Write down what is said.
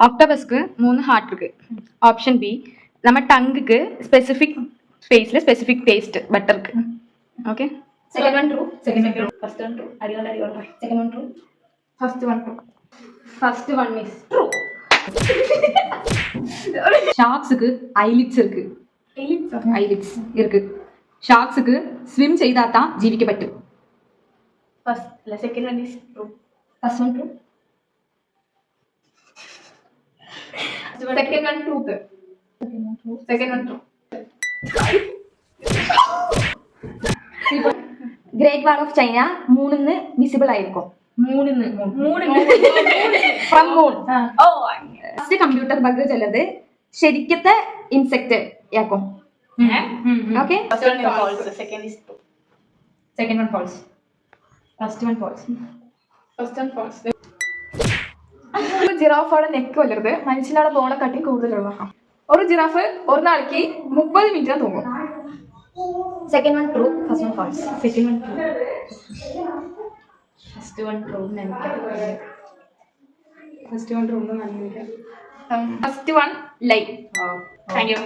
ஆக்டோபஸ்க்கு 3 heart இருக்கு. Option B. நம்ம டங்குக்கு ஸ்பெசிஃபிக் ஸ்பேஸ்ல ஸ்பெசிஃபிக் டேஸ்ட் பட்டருக்கு. Okay. Second one true. First one true. Adigal. Second one true. First one true. First one is true. ஷார்க்ஸுக்கு eyelids இருக்கு. Eyelids இருக்கு. ஷார்க்ஸுக்கு ஸ்விம் செய்தா தான் ஜீவிக்க பറ്റും. Second one is true. First one true. Second one truth. Second one true. Great wall of China മൂന്നിന്ന് visible ആയിരിക്കും. From moon. First computer bug ചെല്ലത് ശരിക്കത്തെ ഇൻസെക്ട് ആക്കും. Okay. First one false. Second is true. Second one false. First one false. First one false. ജിറാഫോടെ neck വല്ലരുത് മനുഷ്യനോടെ ബോണെ കാട്ടി കൂടുതലുള്ള ഒരു ജിറാഫ് ഒരു നാளைക്ക് 30 മിനിറ്റ് തൂങ്ങും. Second one true. First one false. Second one true. First one true. First one true. First one lie. Thank you.